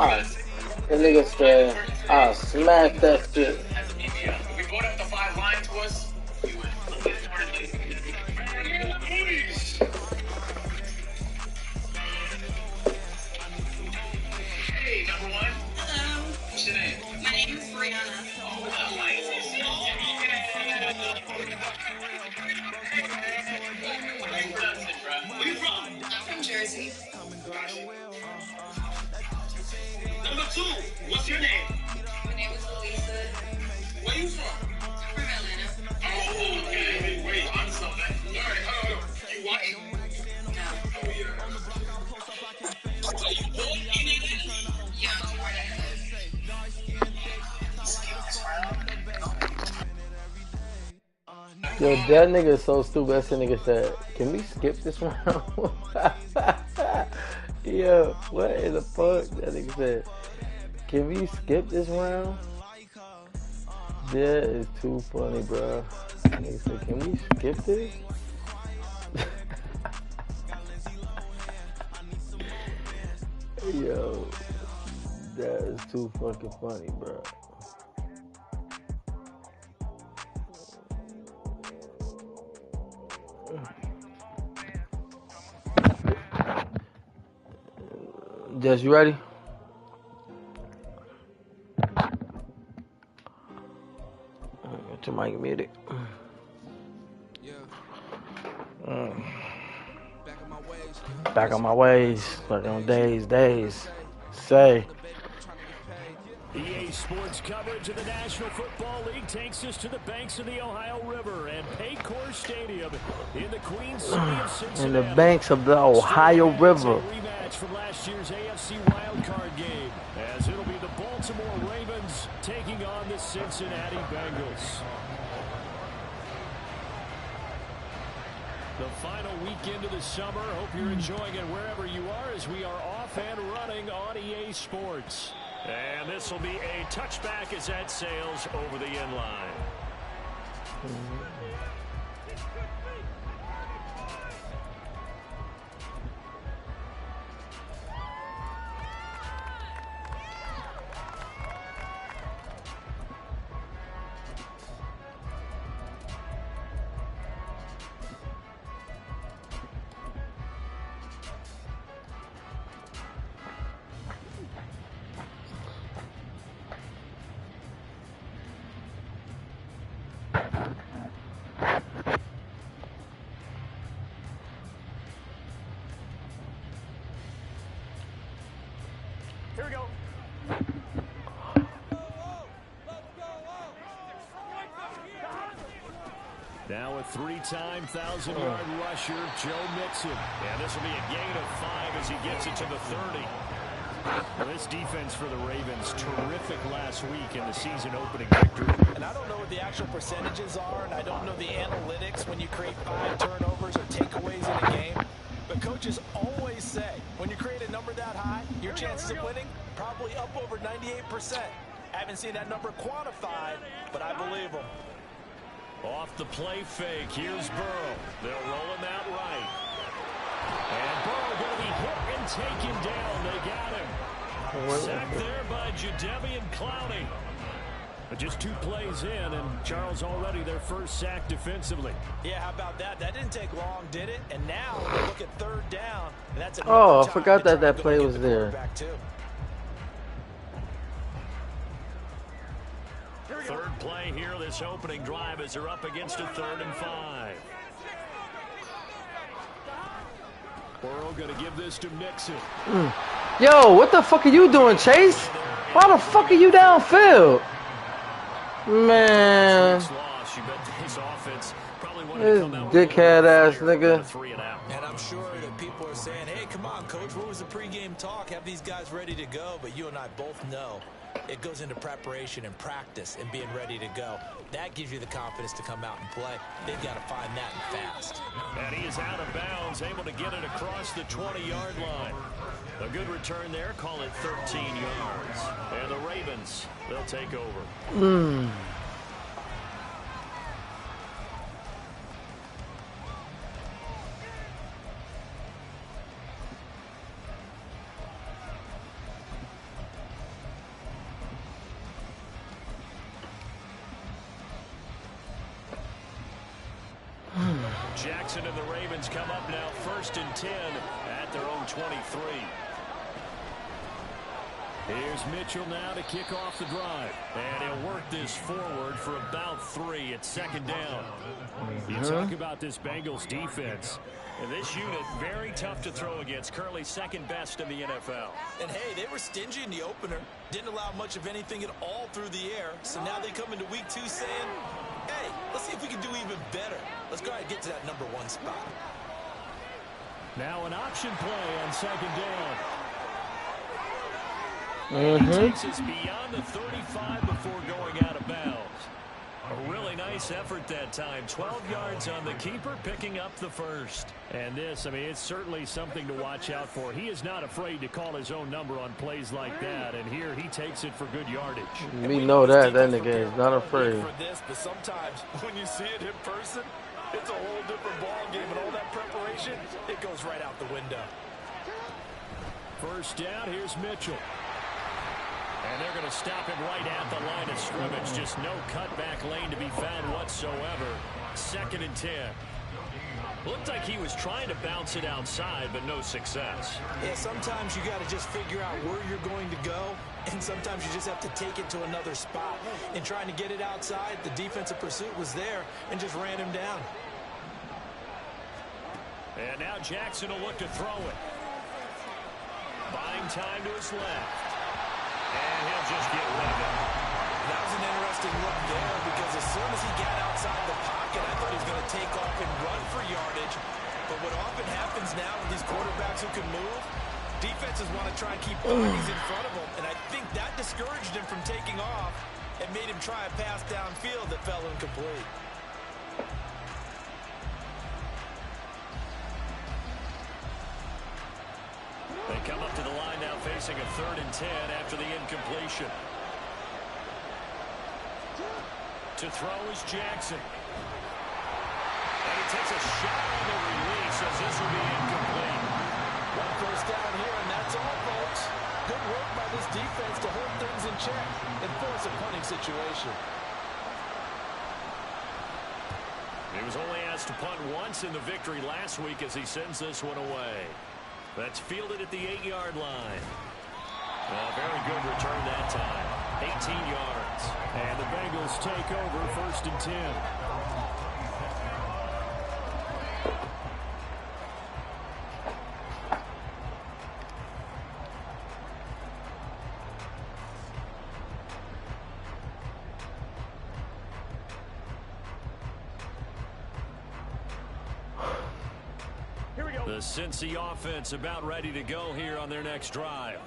Nah. The nigga said, I'll smack that shit. We brought up the 5 line to us. Hey, number 1. Hello. What's your name? My name is Brianna. Oh, wow. Where you from? I'm from Jersey. Number 2, what's your name? My name is Elisa. Where you from? I'm from Atlanta. Oh, okay. Wait, on something. All right, you white? No. Oh, yeah. Are you born in Atlanta? Yeah, I'm from where I live. Yo, that nigga is so stupid. That nigga said, can we skip this round? Yo, what in the fuck? That nigga said, can we skip this round? That is too funny, bro. That nigga said, can we skip this? Yo, that is too fucking funny, bro. Jess, you ready? Get your mic muted. Back on my ways. Back on days. Say. EA Sports coverage of the National Football League takes us to the banks of the Ohio River and Paycor Stadium in the Queen City of Cincinnati. In the banks of the Ohio River. Rematch from last year's AFC wildcard game, as it'll be the Baltimore Ravens taking on the Cincinnati Bengals. The final weekend of the summer. Hope you're enjoying it wherever you are as we are off and running on EA Sports. And this will be a touchback as that sails over the end line. Here we go. Now a 3-time 1,000-yard rusher, Joe Mixon. And this will be a gain of 5 as he gets it to the 30. Well, this defense for the Ravens, terrific last week in the season-opening victory. And I don't know what the actual percentages are, and I don't know the analytics when you create 5 turnovers or takeaways in a game. But coaches always say, when you create a number that high, your chances of winning probably up over 98%. I haven't seen that number quantified, but I believe them. Off the play fake, here's Burrow. They'll roll him out right. And Burrow going to be hit and taken down. They got him. Sacked there by Jadeveon Clowney. But just 2 plays in, and Charles already their first sack defensively. Yeah, how about that? That didn't take long, did it? And now look at 3rd down. And that's Oh, I forgot that play was there. Third play here, this opening drive as they're up against a 3rd and 5. Burrow going to give this to Mixon. Yo, what the fuck are you doing, Chase? Why the fuck are you downfield? Man. This dickhead ass nigga. And I'm sure that people are saying, hey, come on, coach, what was the pregame talk? Have these guys ready to go? But you and I both know it goes into preparation and practice and being ready to go. That gives you the confidence to come out and play. They've got to find that and fast. And he is out of bounds, able to get it across the 20-yard line. A good return there, call it 13 yards. And the Ravens, they'll take over. Jackson and the Ravens come up now 1st and 10 at their own 23. Here's Mitchell now to kick off the drive. And he'll work this forward for about 3 at 2nd down. You talk about this Bengals defense. And this unit, very tough to throw against. Currently 2nd best in the NFL. And hey, they were stingy in the opener. Didn't allow much of anything at all through the air. So now they come into week 2 saying, hey, let's see if we can do even better. Let's go ahead and get to that number 1 spot. Now an option play on 2nd down. He takes us beyond the 35 before going out of bounds. A really nice effort that time. 12 yards on the keeper, picking up the first. And this, I mean, it's certainly something to watch out for. He is not afraid to call his own number on plays like that. And here he takes it for good yardage. We know that nigga is not afraid. For this, but sometimes when you see it in person, it's a whole different ball game, and all that preparation, it goes right out the window. First down, here's Mitchell. And they're going to stop him right at the line of scrimmage. Just no cutback lane to be found whatsoever. 2nd and 10. Looked like he was trying to bounce it outside, but no success. Yeah, sometimes you got to just figure out where you're going to go, and sometimes you just have to take it to another spot. In trying to get it outside, the defensive pursuit was there and just ran him down. And now Jackson will look to throw it. Buying time to his left. And he'll just get rid of it. That was an interesting look there because as soon as he got outside the pocket, I thought he was going to take off and run for yardage. But what often happens now with these quarterbacks who can move, defenses want to try and keep bodies in front of them. And I think that discouraged him from taking off and made him try a pass downfield that fell incomplete. They come up to the line now facing a 3rd and 10 after the incompletion. To throw is Jackson. And he takes a shot on the release as this will be incomplete. 1 first down here, and that's all, folks. Good work by this defense to hold things in check and force a punting situation. He was only asked to punt once in the victory last week as he sends this one away. That's fielded at the 8-yard line. Very good return that time. 18 yards. And the Bengals take over 1st and 10. The Cincy offense about ready to go here on their next drive.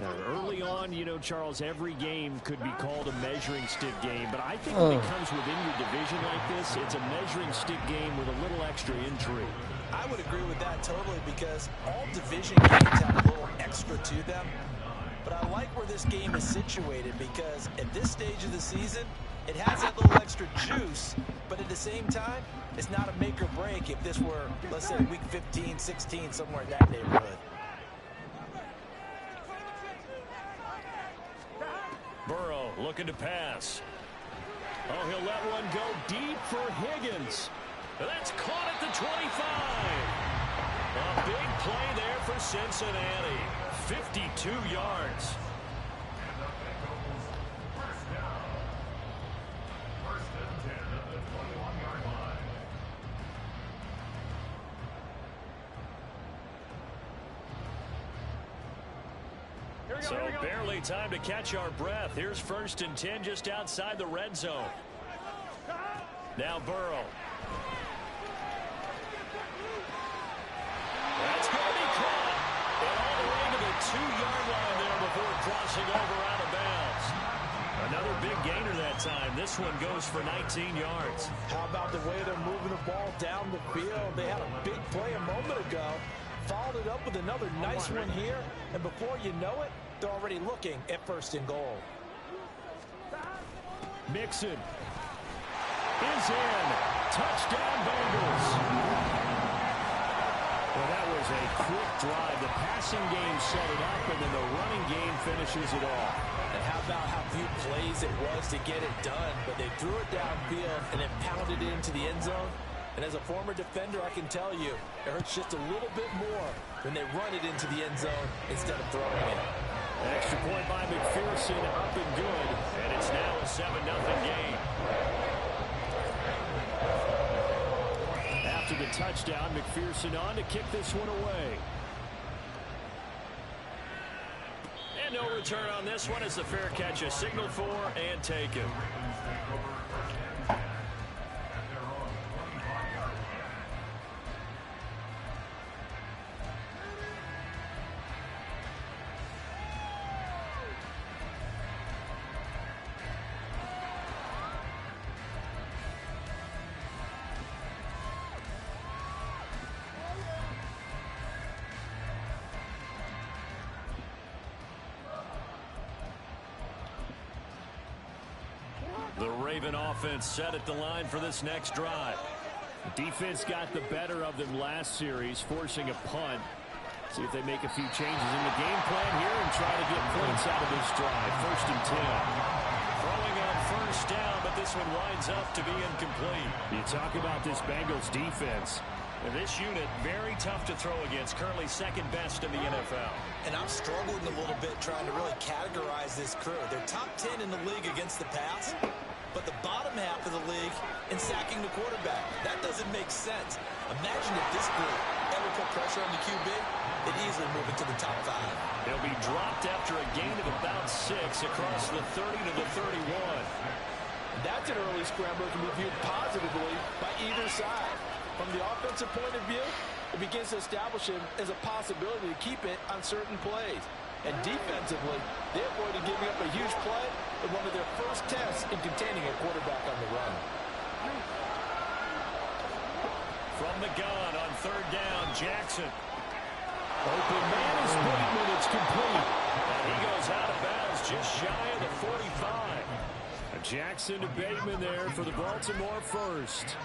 Now, early on, you know, Charles, every game could be called a measuring stick game, but I think when it comes within your division like this, it's a measuring stick game with a little extra intrigue. I would agree with that totally because all division games have a little extra to them. But I like where this game is situated because at this stage of the season, it has that little extra juice, but at the same time, it's not a make or break if this were, let's say, week 15, 16, somewhere in that neighborhood. Burrow looking to pass. Oh, he'll let one go deep for Higgins. That's caught at the 25. A big play there for Cincinnati. 52 yards. So barely time to catch our breath. Here's 1st and 10 just outside the red zone. Now Burrow. That's going to be caught. And all the way to the 2-yard line there before crossing over out of bounds. Another big gainer that time. This one goes for 19 yards. How about the way they're moving the ball down the field? They had a big play a moment ago. Followed it up with another nice one here. And before you know it, they're already looking at 1st and goal. Mixon is in. Touchdown Bengals. Well, that was a quick drive. The passing game set it up, and then the running game finishes it off. And how about how few plays it was to get it done, but they threw it downfield and then pounded it into the end zone. And as a former defender, I can tell you, it hurts just a little bit more when they run it into the end zone instead of throwing it. Extra point by McPherson, up and good, and it's now a 7-0 game. After the touchdown, McPherson on to kick this one away. And no return on this one as the fair catch is signaled for and taken. The Raven offense set at the line for this next drive. The defense got the better of them last series, forcing a punt. See if they make a few changes in the game plan here and try to get points out of this drive. 1st and 10. Throwing on 1st down, but this one winds up to be incomplete. You talk about this Bengals defense. And this unit, very tough to throw against, currently 2nd best in the NFL. And I'm struggling a little bit trying to really categorize this crew. They're top 10 in the league against the pass, but the bottom half of the league in sacking the quarterback. That doesn't make sense. Imagine if this group ever put pressure on the QB, they'd easily move into the top 5. They'll be dropped after a gain of about 6 across the 30 to the 31. And that's an early scrambler to be viewed positively by either side. From the offensive point of view, it begins to establish him as a possibility to keep it on certain plays. And defensively, they avoided giving up a huge play in one of their first tests in containing a quarterback on the run. From the gun on 3rd down, Jackson. Open man is Bateman. It's complete. And he goes out of bounds just shy of the 45. Jackson to Bateman there for the Baltimore first.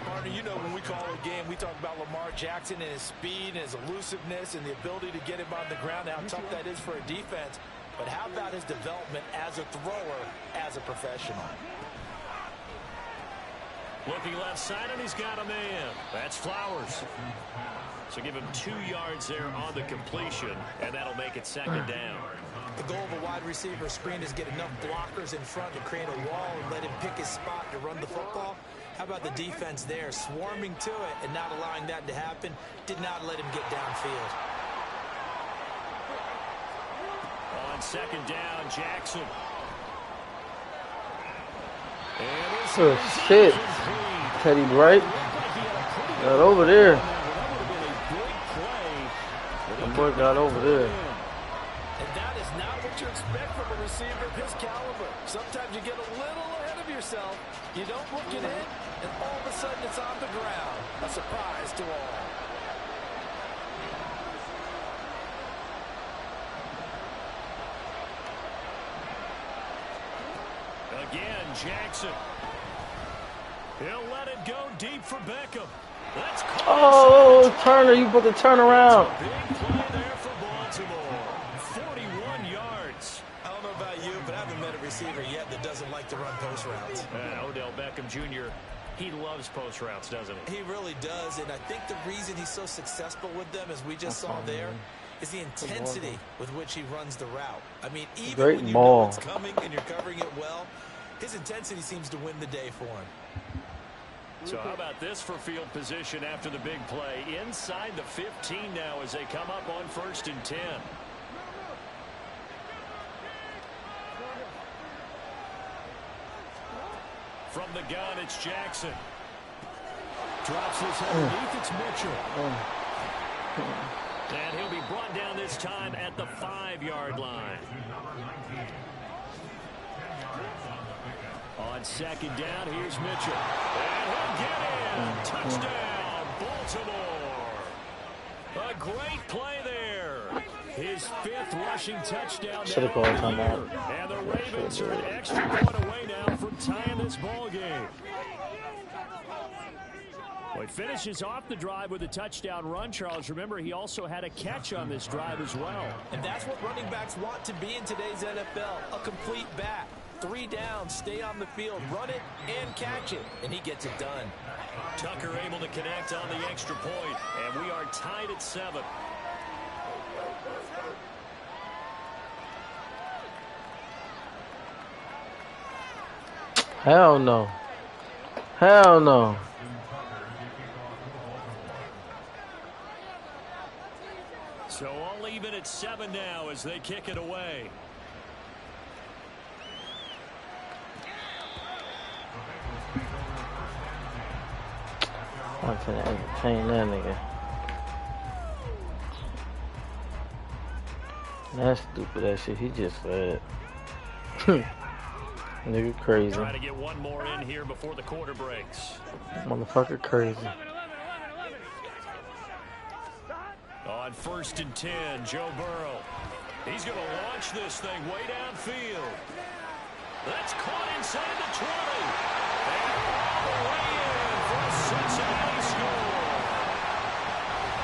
Partner, you know when we call a game, we talk about Lamar Jackson and his speed and his elusiveness and the ability to get him on the ground, how tough that is for a defense. But how about his development as a thrower, as a professional? Looking left side, and he's got a man. That's Flowers. So give him 2 yards there on the completion, and that'll make it 2nd down. The goal of a wide receiver screen is get enough blockers in front to create a wall and let him pick his spot to run the football. How about the defense there, swarming to it and not allowing that to happen? Did not let him get downfield. On 2nd down, Jackson. And oh, shit. Teddy Bright. Got over there. The boy got over there. And that is not what you expect from a receiver of his caliber. Sometimes you get a little ahead of yourself. You don't look it in, and all of a sudden it's on the ground. A surprise to all. Again, Jackson. He'll let it go deep for Beckham. That's oh, Turner, you put the turn around. Big play there for Baltimore. 41 yards. I don't know about you, but I haven't met a receiver yet that doesn't like to run post routes. Odell Beckham Jr., he loves post routes, doesn't he? He really does, and I think the reason he's so successful with them, as we just saw there, is the intensity with which he runs the route. I mean, even when you know it's coming and you're covering it well, his intensity seems to win the day for him. So how about this for field position after the big play? Inside the 15 now as they come up on 1st and 10. From the gun, it's Jackson. Drops this underneath, it's Mitchell. And he'll be brought down this time at the 5-yard line. On 2nd down, here's Mitchell. And he'll get in. Touchdown, Baltimore. A great play there. His 5th rushing touchdown. Should have called on that. And the Ravens are an extra point away now from tying this ball game. Well, he finishes off the drive with a touchdown run, Charles. Remember, he also had a catch on this drive as well. And that's what running backs want to be in today's NFL, a complete back. 3 downs, stay on the field, run it, and catch it. And he gets it done. Tucker able to connect on the extra point, and we are tied at 7. Hell no. Hell no. So all even at 7 now as they kick it away. I'm trying to entertain that nigga. That's stupid that shit he just said. Nigga crazy. Try to get one more in here before the quarter breaks. Motherfucker crazy. On 1st and 10, Joe Burrow. He's going to launch this thing way downfield. That's caught inside the 20. And all the way in for a Cincinnati score.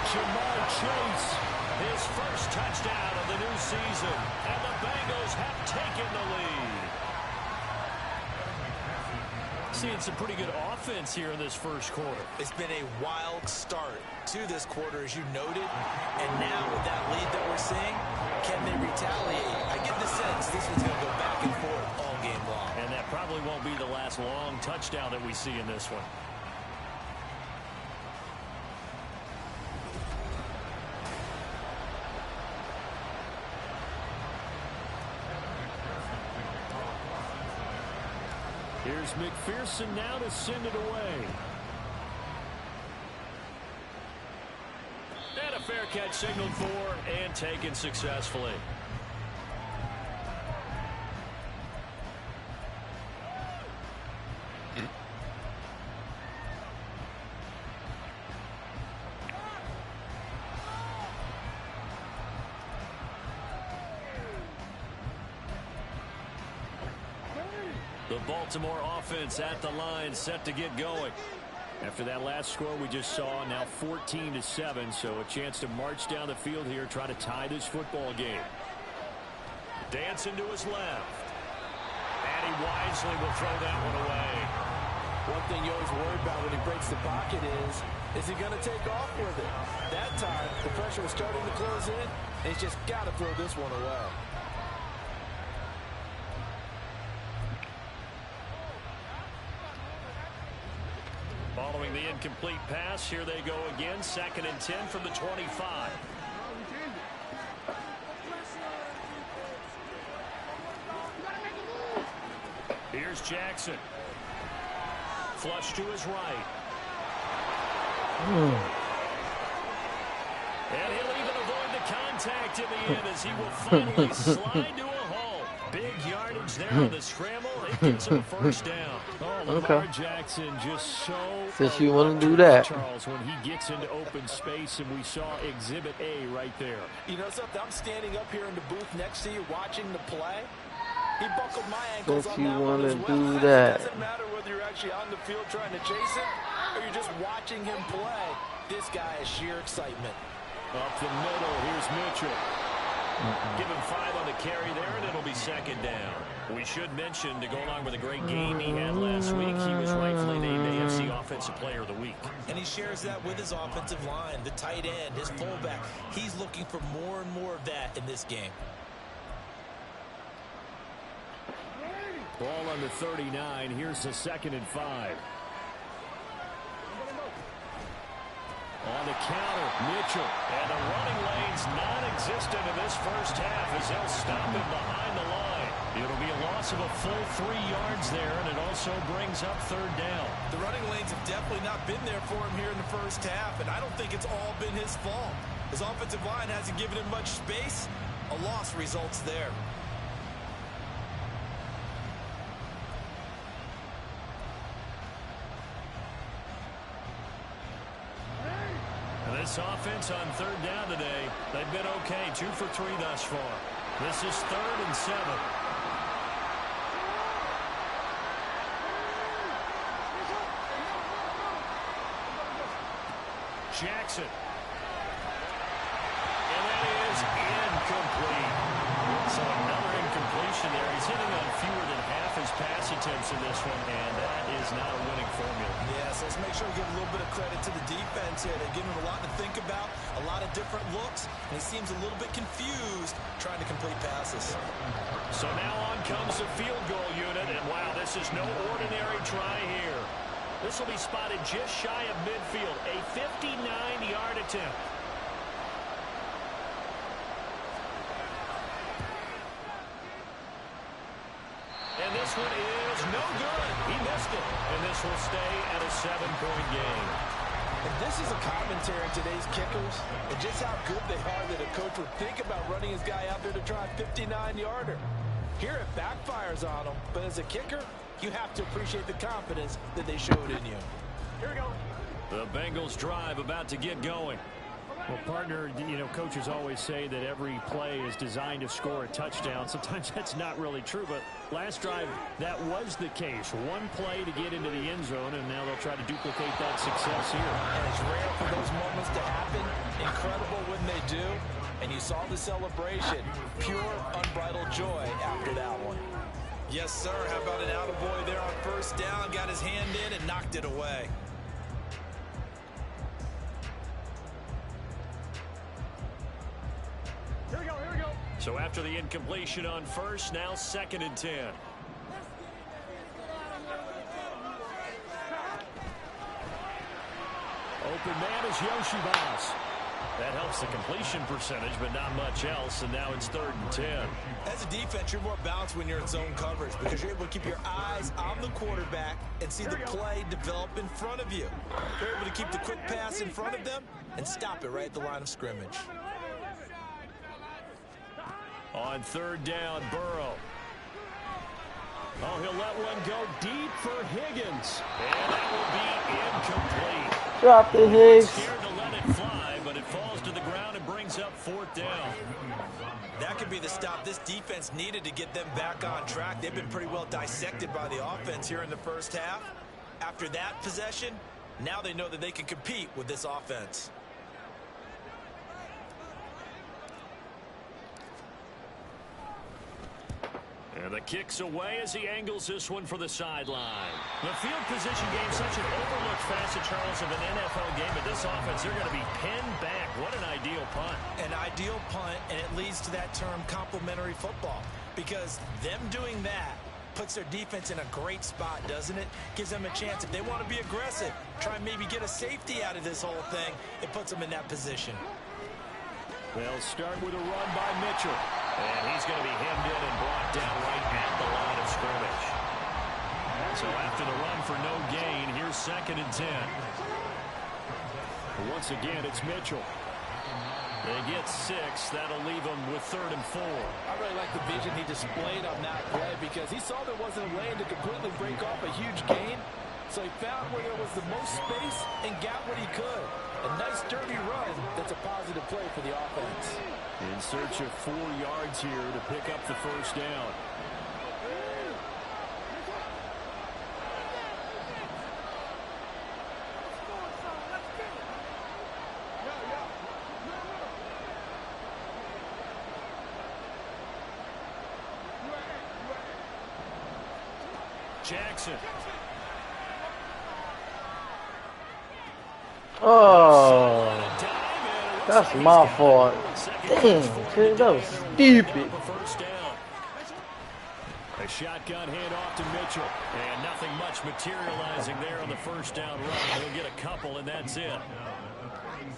Jamar Chase, his first touchdown of the new season. And the Bengals have taken the lead. Seeing some pretty good offense here in this first quarter. It's been a wild start to this quarter, as you noted. And now with that lead that we're seeing, can they retaliate? I get the sense this one's going to go back and forth all game long. And that probably won't be the last long touchdown that we see in this one. Here's McPherson now to send it away. And a fair catch signaled for and taken successfully. The Baltimore offense at the line, set to get going. After that last score we just saw, now 14-7, so a chance to march down the field here, try to tie this football game. Dancing to his left. And he wisely will throw that one away. One thing you always worry about when he breaks the pocket is he going to take off with it? That time, the pressure was starting to close in, and he's just got to throw this one away. Following the incomplete pass, here they go again. 2nd and 10 from the 25. Here's Jackson. Flush to his right. And he'll even avoid the contact in the end as he will finally slide to a hole. Big yardage there on the scramble. It gets him a first down. Oh, Lamar Jackson just so since you want to do that, Charles, when he gets into open space, and we saw Exhibit A right there. You know something? I'm standing up here in the booth next to you watching the play. He buckled my ankles since on you that want one to as do well. that. It doesn't matter whether you're actually on the field trying to chase him or you're just watching him play. This guy is sheer excitement. Up the middle, here's Mitchell. Give him 5 on the carry there, and it'll be 2nd down. We should mention, to go along with a great game he had last week, he was rightfully named AFC Offensive Player of the Week. And he shares that with his offensive line, the tight end, his fullback. He's looking for more and more of that in this game. Ball on the 39. Here's the 2nd and 5. On the counter, Mitchell. And the running lane's non-existent in this first half as they'll stop him behind the line. It'll be a loss of a full 3 yards there, and it also brings up 3rd down. The running lanes have definitely not been there for him here in the first half, and I don't think it's all been his fault. His offensive line hasn't given him much space. A loss results there. This offense on 3rd down today, they've been okay. 2 for 3 thus far. This is 3rd and 7. Jackson. And that is incomplete. So another incompletion there. He's hitting on fewer than half his passing attempts in this one, and that is not a winning formula. Yes, let's make sure we give a little bit of credit to the defense here. They're giving him a lot to think about, a lot of different looks, and he seems a little bit confused trying to complete passes. So now on comes the field goal unit, and wow, this is no ordinary try here. This will be spotted just shy of midfield, a 59-yard attempt. And this one is no good. He missed it. And this will stay at a 7-point game. And this is a commentary on today's kickers and just how good they are that a coach would think about running his guy out there to try a 59-yarder. Here it backfires on him, but as a kicker, you have to appreciate the confidence that they showed in you. Here we go. The Bengals drive about to get going. Well, partner, you know, coaches always say that every play is designed to score a touchdown. Sometimes that's not really true, but last drive, that was the case. One play to get into the end zone, and now they'll try to duplicate that success here. And it's rare for those moments to happen. Incredible when they do. And you saw the celebration. Pure, unbridled joy after that one. Yes, sir. How about an attaboy there on first down? Got his hand in and knocked it away. Here we go, here we go. So after the incompletion on first, now 2nd and 10. Open man is Yoshibas. That helps the completion percentage, but not much else, and now it's 3rd and 10. As a defense, you're more balanced when you're in zone coverage because you're able to keep your eyes on the quarterback and see the play develop in front of you. You're able to keep the quick pass in front of them and stop it right at the line of scrimmage. On 3rd down, Burrow. Oh, he'll let one go deep for Higgins. And that will be incomplete. Drop the Higgs. Scared to let it fly, but it falls to the ground and brings up 4th down. That could be the stop this defense needed to get them back on track. They've been pretty well dissected by the offense here in the first half. After that possession, now they know that they can compete with this offense. And the kick's away as he angles this one for the sideline. The field position game, such an overlooked facet, Charles, of an NFL game. But this offense, they're going to be pinned back. What an ideal punt. An ideal punt, and it leads to that term complementary football. Because them doing that puts their defense in a great spot, doesn't it? Gives them a chance. If they want to be aggressive, try and maybe get a safety out of this whole thing, it puts them in that position. They'll start with a run by Mitchell. And he's going to be hemmed in and brought down right at the line of scrimmage. So after the run for no gain, here's 2nd and 10. Once again, it's Mitchell. They get 6. That'll leave them with 3rd and 4. I really like the vision he displayed on that play because he saw there wasn't a lane to completely break off a huge gain. So he found where there was the most space and got what he could. A nice, dirty run that's a positive play for the offense. In search of 4 yards here to pick up the 1st down. Jackson. Oh, that's my fault. Damn, kid, that was stupid. A shotgun handoff to Mitchell. And nothing much materializing there on the 1st down run. He'll get a couple, and that's it.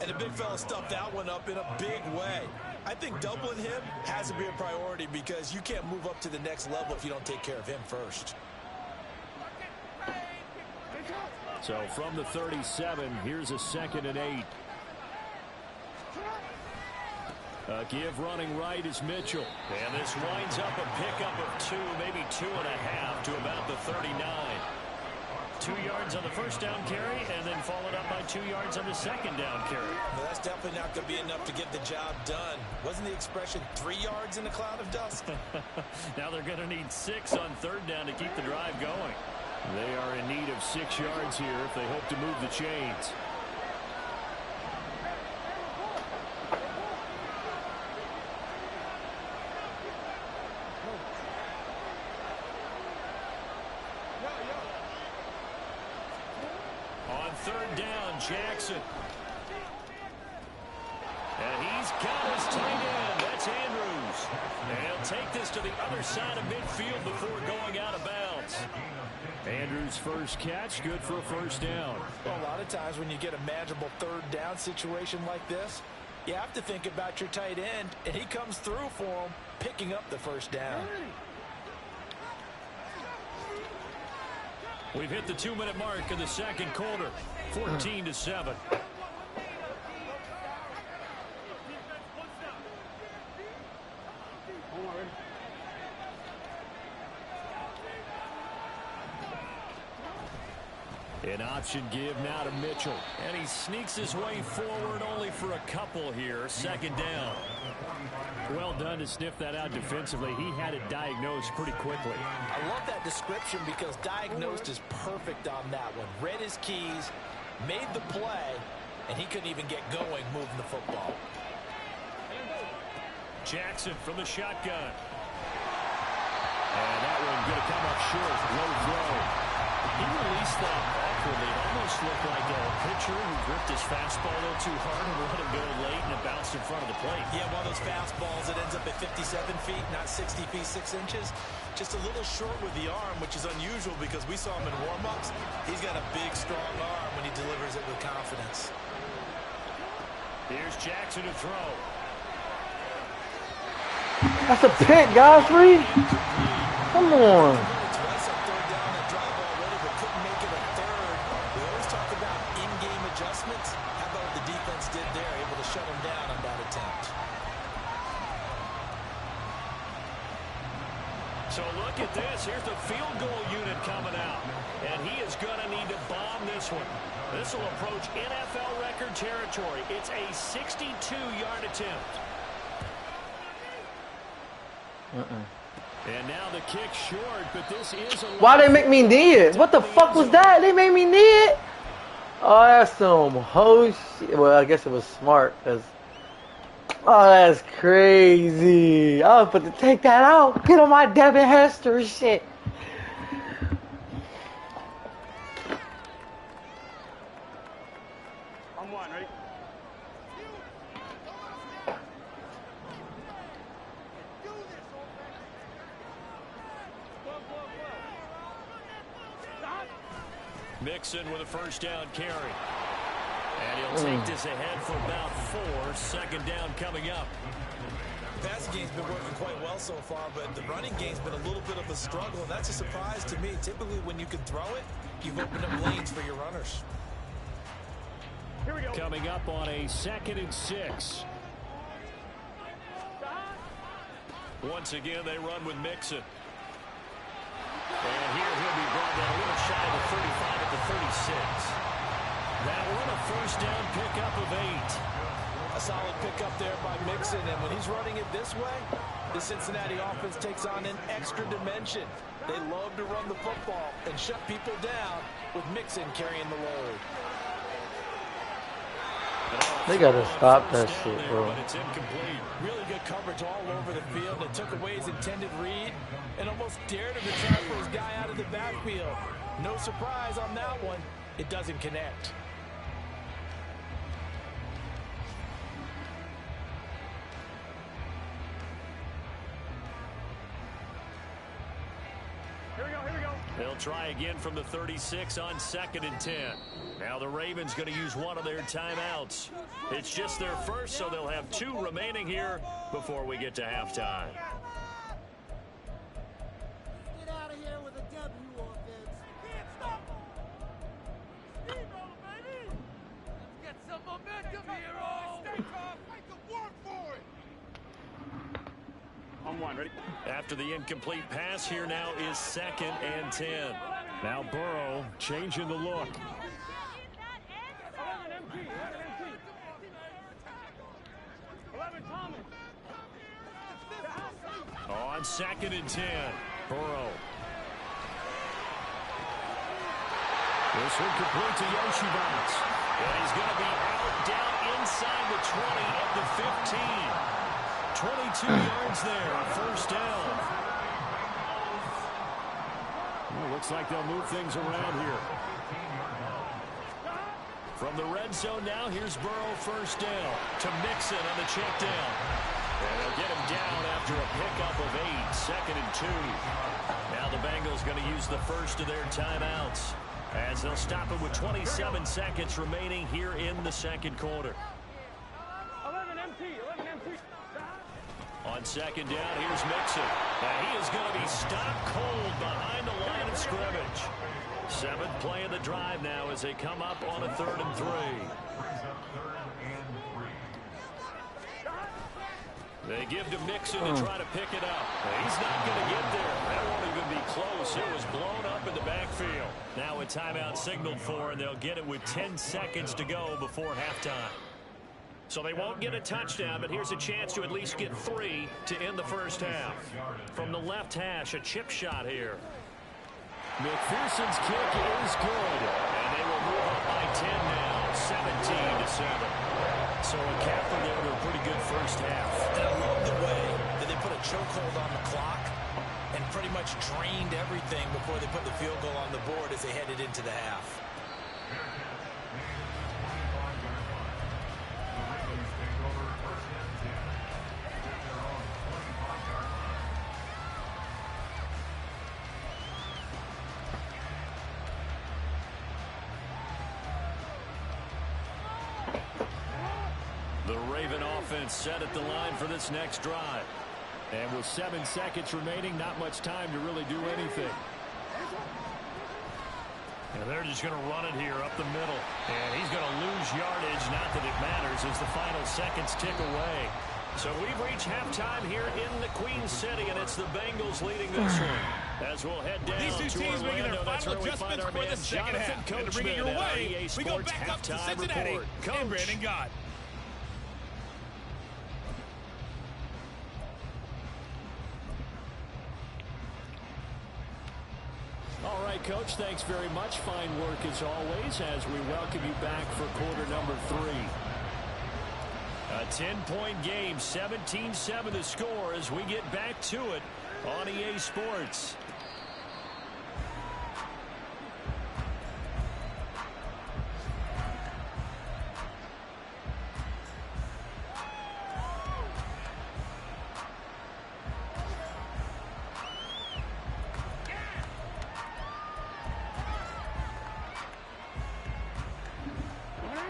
And the big fella stuffed that one up in a big way. I think doubling him has to be a priority because you can't move up to the next level if you don't take care of him first. So from the 37, here's a 2nd and 8. Give running right is Mitchell. And this winds up a pickup of 2, maybe 2.5 to about the 39. 2 yards on the 1st down carry, and then followed up by 2 yards on the 2nd down carry. Well, that's definitely not going to be enough to get the job done. Wasn't the expression 3 yards in a cloud of dust? Now they're going to need 6 on 3rd down to keep the drive going. They are in need of 6 yards here if they hope to move the chains. third down, Jackson. And he's got his tight end. That's Andrews. And he'll take this to the other side of midfield before going out of bounds. Andrews' first catch, good for a first down. Well, a lot of times when you get a manageable third down situation like this, you have to think about your tight end, and he comes through for him, picking up the first down. We've hit the 2-minute mark in the second quarter, 14-7. An option give now to Mitchell. And he sneaks his way forward only for a couple here. Second down. Well done to sniff that out defensively. He had it diagnosed pretty quickly. I love that description because diagnosed is perfect on that one. Read his keys, made the play, and he couldn't even get going moving the football. Jackson from the shotgun. And that one going to come up short. Low throw. He released that awkwardly. It almost looked like a pitcher who gripped his fastball a little too hard and let him go late, and it bounced in front of the plate. Yeah, one of those fastballs that ends up at 57 feet, not 60 feet, 6 inches. Just a little short with the arm, which is unusual because we saw him in warm-ups. He's got a big, strong arm when he delivers it with confidence. Here's Jackson to throw. That's a pick, guys. Reed. Come on. So look at this. Here's the field goal unit coming out. And he is going to need to bomb this one. This will approach NFL record territory. It's a 62-yard attempt. And now the kick short, but this is a... Why they make me knee it? What the fuck was that? They made me knee it? Oh, that's some ho shit. Well, I guess it was smart, because... Oh, that's crazy. I was about to take that out. Get on my Devin Hester shit. I'm one, ready? Mixon with a first down carry. And he'll take this ahead for about 4. Second down coming up. The passing game's been working quite well so far, but the running game's been a little bit of a struggle, and that's a surprise to me. Typically, when you can throw it, you've opened up lanes for your runners. Here we go. Coming up on a 2nd and 6. Once again, they run with Mixon. And here he'll be brought down a little shy of the 35 at the 36. That one a first down pickup of 8. A solid pickup there by Mixon, and when he's running it this way, the Cincinnati offense takes on an extra dimension. They love to run the football and shut people down with Mixon carrying the load. They gotta stop that shit, bro. But it's incomplete. Really good coverage all over the field. It took away his intended read and almost dared him to try for his guy out of the backfield. No surprise on that one. It doesn't connect. They'll try again from the 36 on 2nd and 10. Now the Ravens going to use one of their timeouts. It's just their first, so they'll have 2 remaining here before we get to halftime. Get out of here with a W, offense. Can't stop them. Baby. Let's get some momentum here, all. Stay tough. Make them work for it. I'm one, ready? After the incomplete pass, here now is 2nd and 10. Now Burrow changing the look. On 2nd and 10, Burrow. This one complete to Yoshibans. And he's going to be out down inside the 20 at the 15. 22 yards there, first down. Well, looks like they'll move things around here. From the red zone now, here's Burrow first down to Mixon on the check down. And they'll get him down after a pickup of 8, 2nd and 2. Now the Bengals going to use the first of their timeouts as they'll stop it with 27 seconds remaining here in the second quarter. 11 MT. On second down, here's Mixon. And he is going to be stopped cold behind the line of scrimmage. 7th play of the drive now as they come up on a 3rd and 3. They give to Mixon to try to pick it up. He's not going to get there. That won't even be close. It was blown up in the backfield. Now a timeout signaled for, and they'll get it with 10 seconds to go before halftime. So they won't get a touchdown, but here's a chance to at least get 3 to end the first half. From the left hash, a chip shot here. McPherson's kick is good, and they will move up by 10 now, 17-7. So a capper there with a pretty good first half. And I love the way that they put a chokehold on the clock and pretty much drained everything before they put the field goal on the board as they headed into the half. Set at the line for this next drive. And with 7 seconds remaining, not much time to really do anything. And they're just going to run it here up the middle. And he's going to lose yardage, not that it matters, as the final seconds tick away. So we've reached halftime here in the Queen City, and it's the Bengals leading this one. As we'll head down These two to teams making their Orlando, that's final where we find adjustments our for man the second Jonathan half. And to bring it Coachman your at way, REA we go Sports back up to halftime Cincinnati report. and Coach. Brandon Gott. All right, Coach, thanks very much. Fine work as always as we welcome you back for quarter number 3. A 10-point game, 17-7 the score as we get back to it on EA Sports.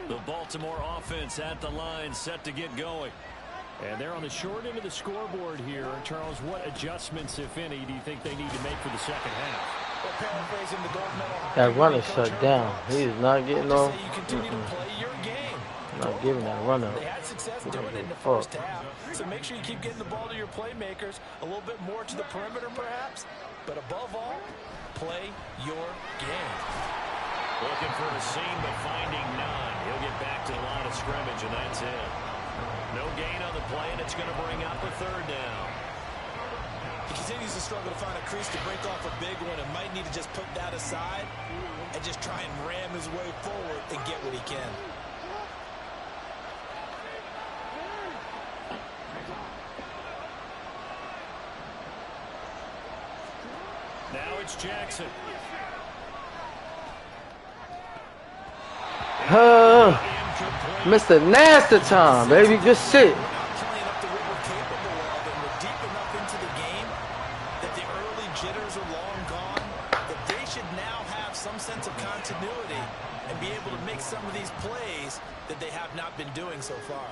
The Baltimore offense at the line, set to get going. And they're on the short end of the scoreboard here. Charles, what adjustments, if any, do you think they need to make for the second half? Well, paraphrasing the gold medal That runner shut down. He is not getting Just off. say you continue to play your game. Not giving that runner. They had success He don't doing it in give the a first fuck. half. So make sure you keep getting the ball to your playmakers, a little bit more to the perimeter perhaps. But above all, play your game. Looking for a seam, but finding none. He'll get back to the line of scrimmage, and that's it. No gain on the play, and it's going to bring up a 3rd down. He continues to struggle to find a crease to break off a big one and might need to just put that aside and just try and ram his way forward and get what he can. Now it's Jackson. Mr. Nasty Time, baby. Good shit. Not playing up the river capable of, and we're deep enough into the game that the early jitters are long gone, that they should now have some sense of continuity and be able to make some of these plays that they have not been doing so far.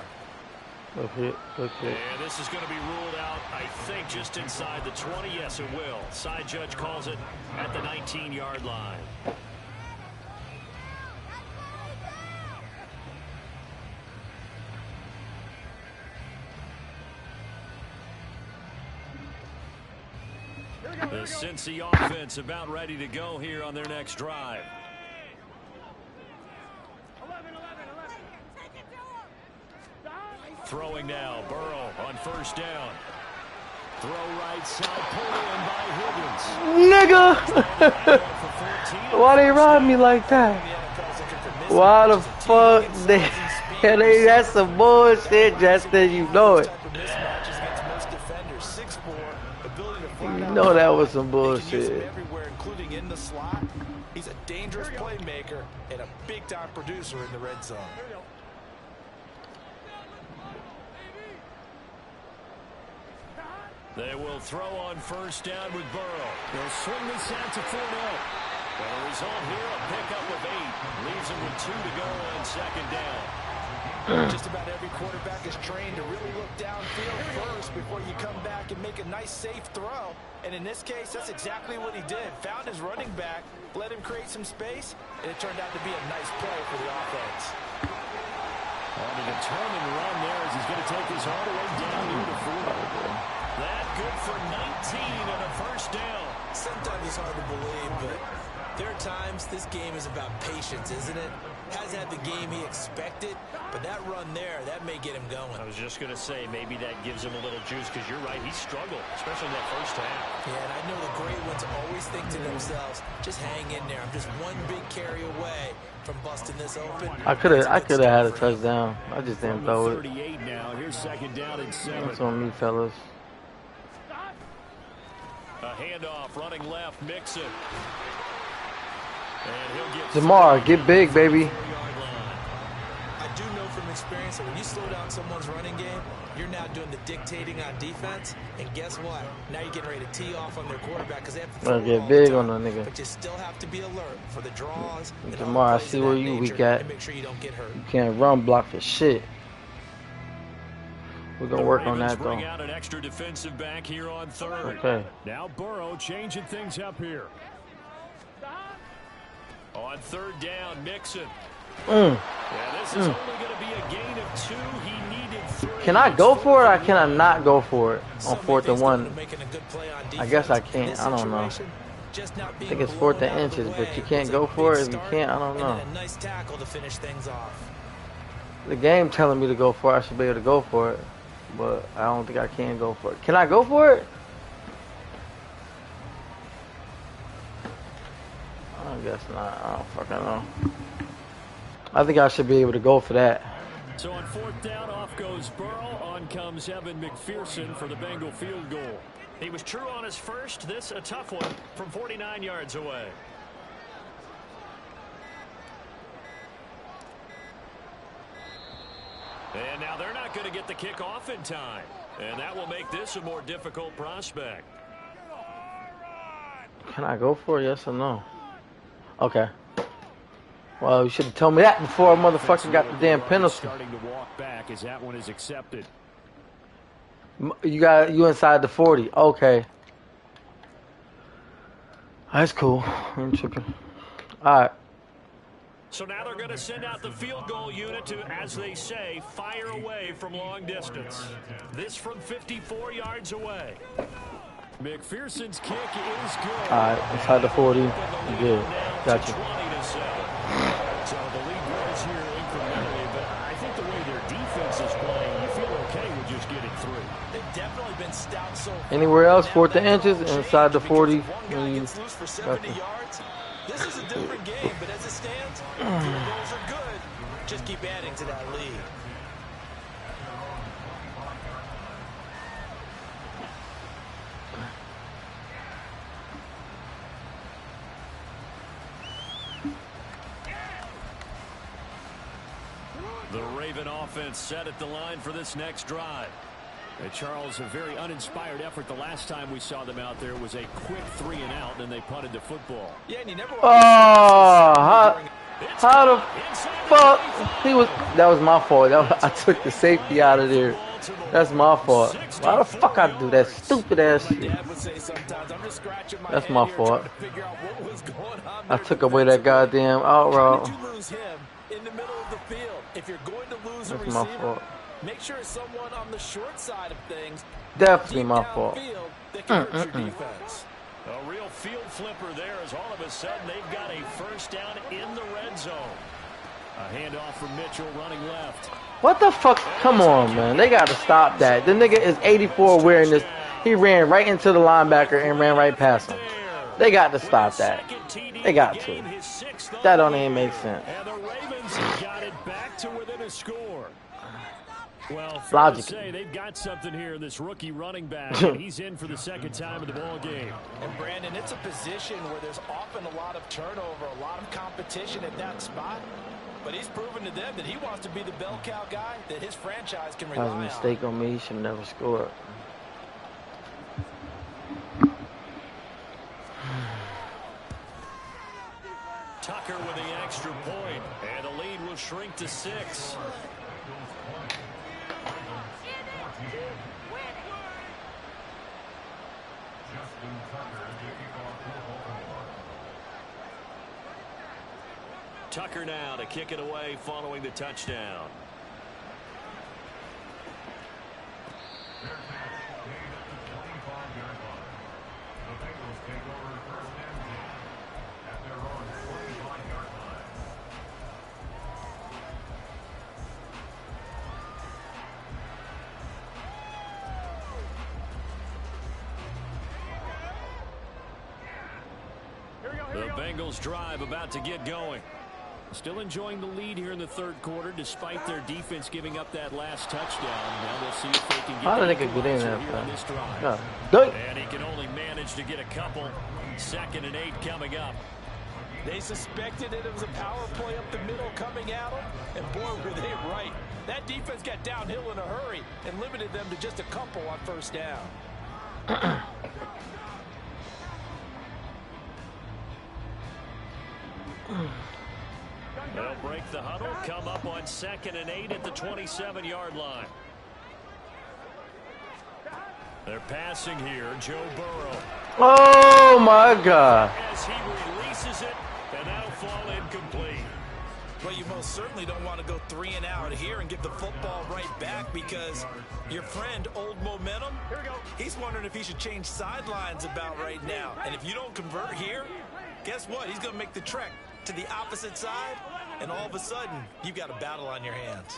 Okay. And this is going to be ruled out, I think, just inside the 20. Yes, it will. Side judge calls it at the 19-yard line. The Cincy offense about ready to go here on their next drive. 11. Throwing now, Burrow on first down. Throw right side, pulled in by Nigga! Why they rob me like that? Why the fuck they that's some bullshit, Justin, you know it. know that was some They can use him bullshit. everywhere, including in the slot. He's a dangerous playmaker and a big-time producer in the red zone. They will throw on first down with Burrow. They'll swing this out to Fournette. But the result here, a pickup of 8. Leaves him with 2 to go on second down. Just about every quarterback is trained to really look downfield first before you come back and make a nice, safe throw. And in this case, that's exactly what he did. Found his running back, let him create some space, and it turned out to be a nice play for the offense. On a determined run there as he's going to take this all the way down here to 4. That good for 19 and a first down. Sometimes it's hard to believe, but there are times this game is about patience, isn't it? Hasn't had the game he expected, but that run there, that may get him going. I was just going to say, maybe that gives him a little juice, because you're right, he struggled, especially in that first half. Yeah, and I know the great ones always think to themselves, just hang in there. I'm just one big carry away from busting this open. I could have had a touchdown. I just didn't throw it. 38 now. Here's second down and 7. That's on me, fellas. A handoff, running left, Mixon. And he'll get Jamar, get big, baby. I do know from experience that when you slow down someone's running game, you're now doing the dictating on defense. And guess what? Now you're getting ready to tee off on their quarterback because they have to throw Get all big the on time. the nigga. But you still have to be alert for the draws. And all Jamar, the I plays see of where that you weak nature, at. and make sure you don't get hurt. You can't run block for shit. We're gonna work on that Bring though. out an extra defensive back here on third. Okay. Now Burrow changing things up here. On third down, Mixon. Yeah, this is only going to be a gain of 2. He needed 3. Can I go for it or can I not go for it on 4th and 1? I guess I can't. I don't know. I think it's 4th and inches, but you can't go for it. If you can't, I don't know. A nice tackle to finish things off. The game telling me to go for it. I should be able to go for it, but I don't think I can go for it. Can I go for it? I guess not. I don't fucking know. I think I should be able to go for that. So on 4th down, off goes Burrow. On comes Evan McPherson for the Bengal field goal. He was true on his first. This a tough one from 49 yards away. And now they're not going to get the kick off in time. And that will make this a more difficult prospect. Can I go for it? Yes or no? Okay. Well, you should have told me that before a motherfucker got the damn penalty. Starting to walk back as that one is accepted. You inside the 40. Okay. That's cool. I'm tripping. All right. So now they're going to send out the field goal unit to, as they say, fire away from long distance. This from 54 yards away. McPherson's kick is good. All right. Inside the 40. Good. Gotcha. 20-7. So the lead grows here incrementally, but I think the way their defense is playing, you feel okay with just getting through. They've definitely been stout so far. Anywhere else, 4th and inches, inside the 40. One guy gets loose for 70 yards. This is a different game, but as it stands, field goals are good. Just keep adding to that lead. The Raven offense set at the line for this next drive. And Charles, a very uninspired effort. The last time we saw them out there was a quick 3 and out, and they punted the football. Yeah, and you never Oh, how the fuck? That was my fault. I took the safety out of there. That's my fault. Why the fuck I do that stupid ass shit? That's my fault. I took away that goddamn out route. In the middle of the field. If you're going to lose a That's my receiver, fault. make sure it's someone on the short side of things. Definitely deep my fault. downfield that can hurt your defense. A real field flipper there as all of a sudden they've got a first down in the red zone. A handoff from Mitchell running left. What the fuck? Come on, man. They got to stop that. The nigga is 84 wearing this. He ran right into the linebacker and ran right past him. They got to stop that. They got to. That don't even make sense. And the Ravens got it back to within a score. Well, fair to Logic. say they've got something here. This rookie running back, and he's in for the second time in the ball game. And Brandon, it's a position where there's often a lot of turnover, a lot of competition at that spot. But he's proven to them that he wants to be the bell cow guy that his franchise can That rely was a on. mistake on me. He should never score. Tucker with the extra point, and the lead will shrink to 6. Tucker now to kick it away following the touchdown. The Bengals drive about to get going. Still enjoying the lead here in the third quarter, despite their defense giving up that last touchdown. Now they'll see if they can get How did they get in equalizer that here on this drive. God. Dang. And he can only manage to get a couple. 2nd and 8 coming up. They suspected that it was a power play up the middle coming at them, and boy, were they right. That defense got downhill in a hurry and limited them to just a couple on first down. They'll break the huddle, come up on 2nd and 8 at the 27-yard line. They're passing here, Joe Burrow. Oh my God. As he releases it, and that'll fall incomplete. Well, you most certainly don't want to go 3 and out here and get the football right back, because your friend, Old Momentum, he's wondering if he should change sidelines about right now. And if you don't convert here, guess what? He's going to make the trek to the opposite side, and all of a sudden, you've got a battle on your hands.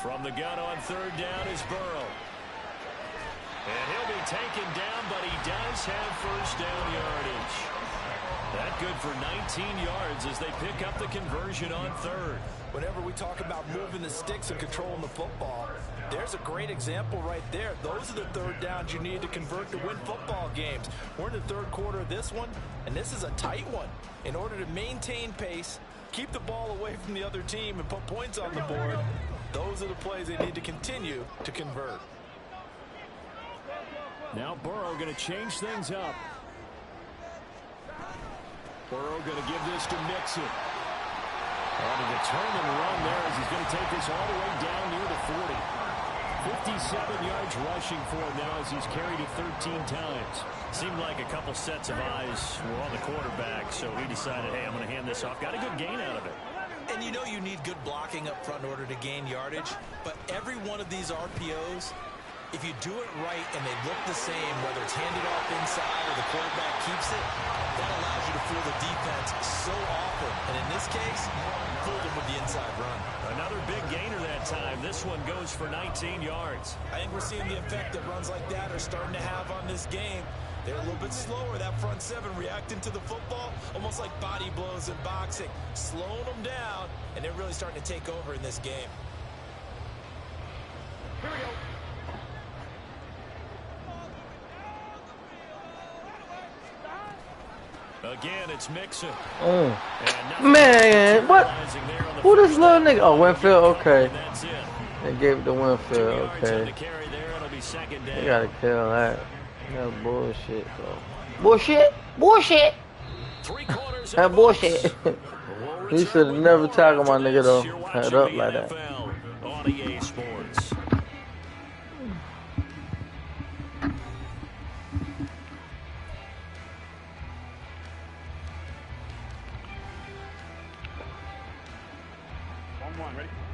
From the gun on 3rd down is Burrow. And he'll be taken down, but he does have first down yardage. That good for 19 yards as they pick up the conversion on 3rd. Whenever we talk about moving the sticks and controlling the football, there's a great example right there. Those are the 3rd downs you need to convert to win football games. We're in the 3rd quarter of this one, and this is a tight one. In order to maintain pace, keep the ball away from the other team, and put points on the board, those are the plays they need to continue to convert. Now Burrow going to change things up. Burrow going to give this to Mixon. On a determined run there as he's going to take this all the way down near the 40. 57 yards rushing for him now as he's carried it 13 times. Seemed like a couple sets of eyes were on the quarterback, so he decided, hey, I'm going to hand this off. Got a good gain out of it. And you know you need good blocking up front in order to gain yardage, but every one of these RPOs, if you do it right and they look the same, whether it's handed off inside or the quarterback keeps it, that allows you to fool the defense so often. And in this case, fooled them with the inside run. Another big gainer that time. This one goes for 19 yards. I think we're seeing the effect that runs like that are starting to have on this game. They're a little bit slower, that front 7 reacting to the football, almost like body blows in boxing, slowing them down, and they're really starting to take over in this game. Here we go. Again, it's Mixon. Man, what? Who this little nigga? Oh, Winfield, okay. That's it. They gave it to 2 Winfield, yards on the okay. carry there. It'll be 2nd down. They gotta kill that. That's bullshit, bro. Bullshit? Bullshit! 3/4 That bullshit. He should have never tackled my nigga though. Head up like that. On EA Sports.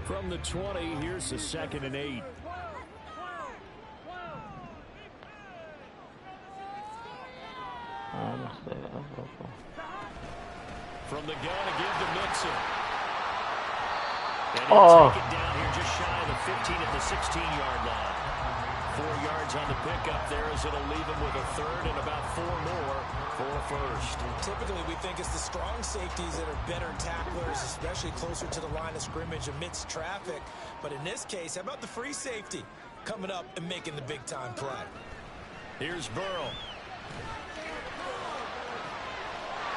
From the 20, here's the 2nd and 8. From the gun again to Mixon. And he'll take it down here just shy of the 15 at the 16-yard line. 4 yards on the pickup there, as it'll leave him with a third and about 4 more for a first. Typically, we think it's the strong safeties that are better tacklers, especially closer to the line of scrimmage amidst traffic. But in this case, how about the free safety coming up and making the big-time play? Here's Burrow.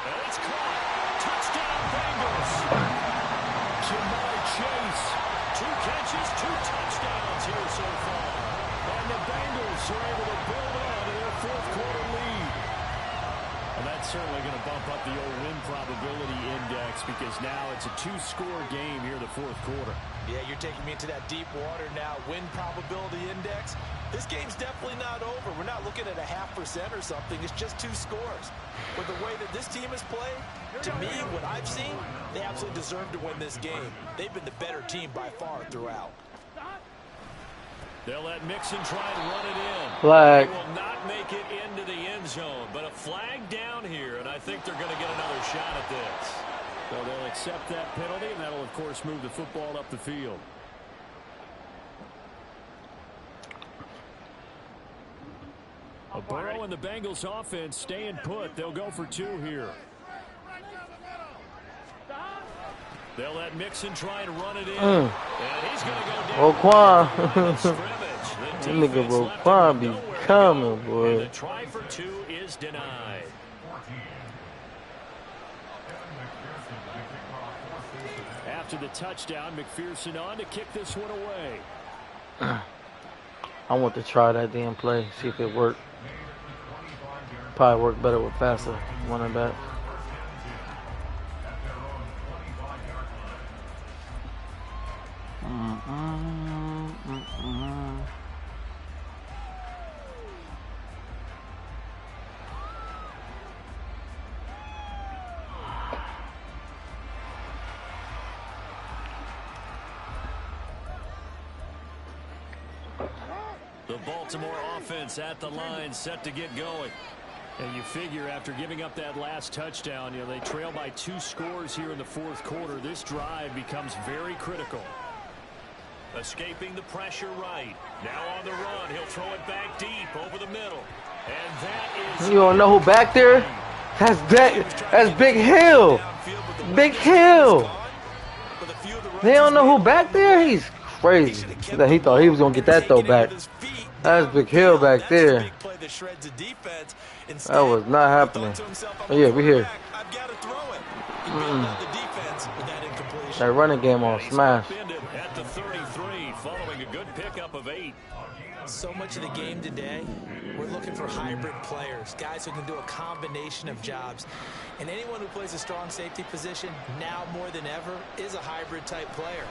And it's caught. Touchdown, Bengals. Jamar Chase. 2 catches, 2 touchdowns here so far. And the Bengals are able to build on to their 4th quarter lead. And that's certainly going to bump up the old win probability index, because now it's a 2-score game here in the 4th quarter. Yeah, you're taking me into that deep water now. Win probability index. This game's definitely not over. We're not looking at a 0.5% or something. It's just 2 scores. But the way that this team has played, to me, what I've seen, they absolutely deserve to win this game. They've been the better team by far throughout. They'll let Mixon try and run it in. Flag. They will not make it into the end zone, but a flag down here, and I think they're going to get another shot at this. So they'll accept that penalty, and that'll, of course, move the football up the field. Burrow and the Bengals offense staying put. They'll go for 2 here. They'll let Mixon try and run it in. And he's going to go down. Roquan. That nigga Roquan be coming, boy. And the try for 2 is denied. After the touchdown, McPherson on to kick this one away. I want to try that damn play, see if it worked. Probably work better with faster running back. The Baltimore offense at the line, set to get going. And you figure after giving up that last touchdown, you know, they trail by 2 scores here in the 4th quarter. This drive becomes very critical. Escaping the pressure right. Now on the run. He'll throw it back deep over the middle. And that is... You don't know who back there? That's Big Hill. Big Hill. They don't know who back there? He's crazy. He thought he was going to get that throw back. That's Big Hill back there. That was not happening. Oh, yeah, we here. That running game on smash. At the 33, following a good pickup of 8. So much of the game today, we're looking for hybrid players, guys who can do a combination of jobs. And anyone who plays a strong safety position, now more than ever, is a hybrid type player.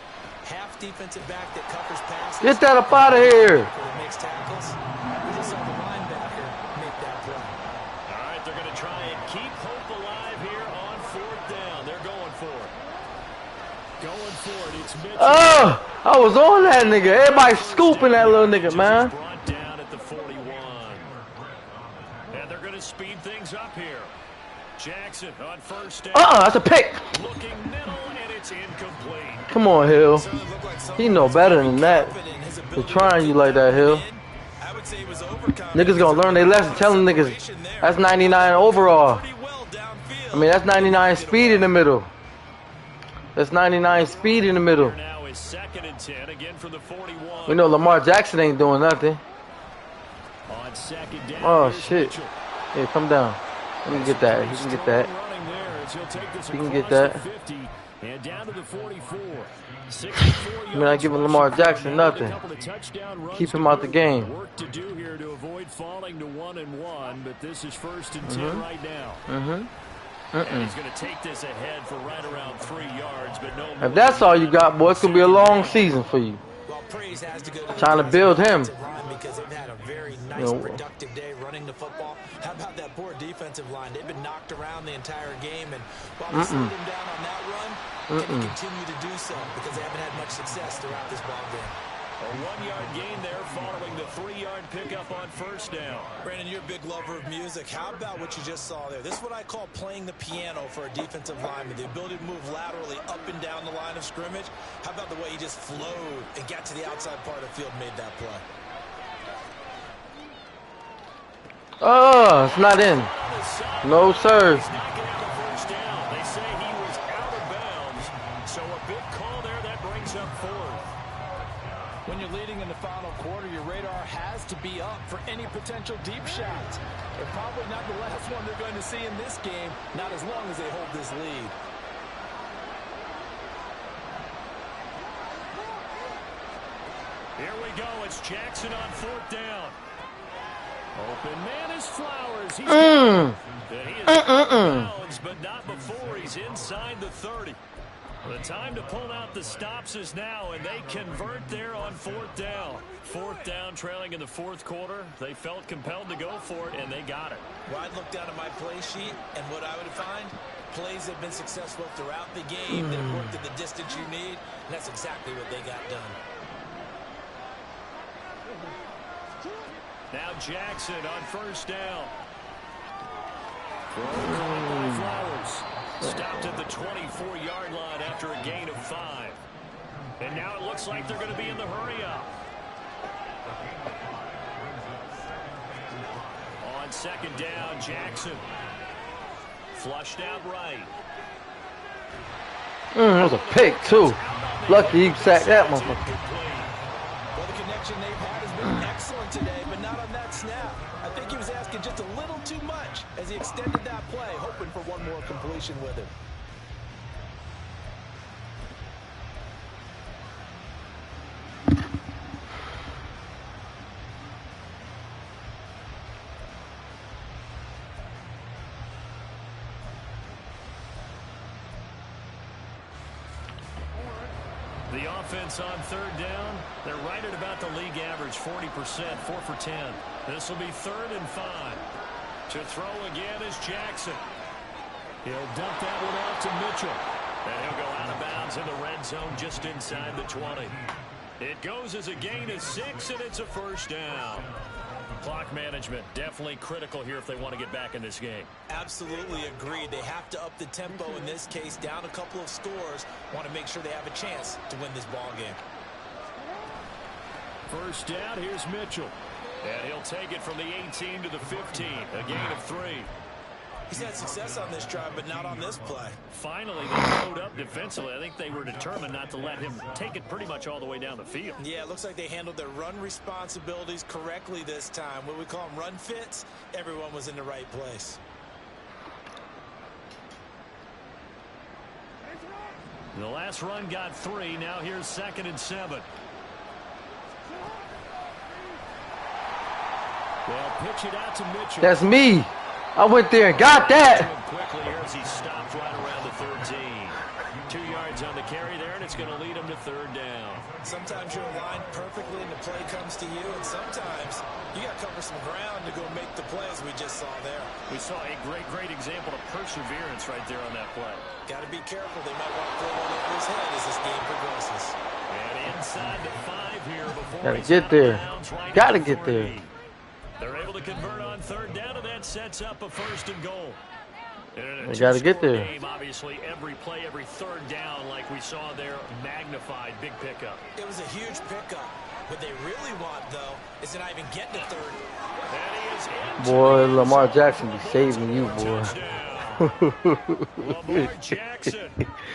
Half defensive back that covers passes. Get that up out of here. Makes tackles. We just saw the linebacker make that play. All right, they're going to try and keep hope alive here on 4th down. They're going for it. Going for it. It's Mitchell. Oh, I was on that nigga. Everybody scooping that little nigga, man. Brought down at the 41. And they're going to speed things up here. Jackson on 1st down. That's a pick. Looking middle, and it's incomplete. Come on, Hill. He know better than that. They're trying you like that, Hill. Niggas gonna learn their lesson. Telling niggas that's 99 overall. I mean, that's 99 speed in the middle. That's 99 speed in the middle. Now is 2nd and 10 again from the 41. We know Lamar Jackson ain't doing nothing. On 2nd down. Oh shit. Here, come down. Let me get that. He can get that. He can get that. And down to the 44. I'm not giving Lamar Jackson nothing. Keep him out the game. Work to do here to avoid falling to 1-1, but this is 1st and 10 right now. And he's going to take this ahead for right around 3 yards, but no. If that's all you got, boy, it's gonna be a long season for you. Trying to build him. Because they've had a very nice, productive day running the football. How about that poor defensive line? They've been knocked around the entire game, and while they slowed them down on that run, can they continue to do so because they haven't had much success throughout this ball game. A 1-yard gain there following the 3-yard pickup on 1st down. Brandon, you're a big lover of music. How about what you just saw there? This is what I call playing the piano for a defensive lineman. The ability to move laterally up and down the line of scrimmage. How about the way he just flowed and got to the outside part of the field and made that play? Oh, it's not in. No, sir. He's not going to have the first down. They say he was out of bounds. So a big call there that brings up fourth. When you're leading in the final quarter, your radar has to be up for any potential deep shots. They're probably not the last one they're going to see in this game, not as long as they hold this lead. Here we go. It's Jackson on fourth down. Open man is Flowers. He's he is out of bounds, but not before he's inside the 30. The time to pull out the stops is now, and they convert there on fourth down. Fourth down, trailing in the fourth quarter. They felt compelled to go for it, and they got it. Well, I'd look down at my play sheet, and what I would find, plays have been successful throughout the game that have worked at the distance you need, and that's exactly what they got done. Now Jackson on first down. Throw caught by Flowers. Stopped at the 24-yard line after a gain of 5. And now it looks like they're going to be in the hurry-up. On second down, Jackson. Flushed out right. That was a pick, too. Lucky you sacked that motherfucker. Well, the connection they've had has been excellent today, but not on that snap. I think he was asking just a little too much as he extended that play, hoping for one more completion with it. The offense on third down, they're right at about the league average, 40%, 4 for 10. This will be 3rd and 5. To throw again is Jackson. He'll dump that one off to Mitchell. And he'll go out of bounds in the red zone just inside the 20. It goes as a gain of 6, and it's a first down. Clock management definitely critical here if they want to get back in this game. Absolutely agreed. They have to up the tempo in this case, down a couple of scores. Want to make sure they have a chance to win this ball game. First down, here's Mitchell. And he'll take it from the 18 to the 15, a gain of 3. He's had success on this drive, but not on this play. Finally, they showed up defensively. I think they were determined not to let him take it pretty much all the way down the field. Yeah, it looks like they handled their run responsibilities correctly this time. What we call them run fits, everyone was in the right place. The last run got 3. Now here's 2nd and 7. They'll pitch it out to Mitchell. That's me. I went there and got that. Quickly here as he stopped right around the 13. 2 yards on the carry there, and it's going to lead him to 3rd down. Sometimes you're aligned perfectly and the play comes to you, and sometimes you got to cover some ground to go make the plays we just saw there. We saw a great example of perseverance right there on that play. Got to be careful. They might want to throw one over his head as this game progresses. And inside the 5 here before Gotta he's get out of there. bounds right Gotta at the get there. 3. They're able to convert on 3rd down, and that sets up a 1st and goal. And They gotta get there. Game, obviously, every play, every 3rd down, like we saw there, magnified, big pickup. It was a huge pickup. What they really want, though, is to not even get to 3rd. That is Boy, Lamar Jackson be saving you, boy. Lamar Jackson,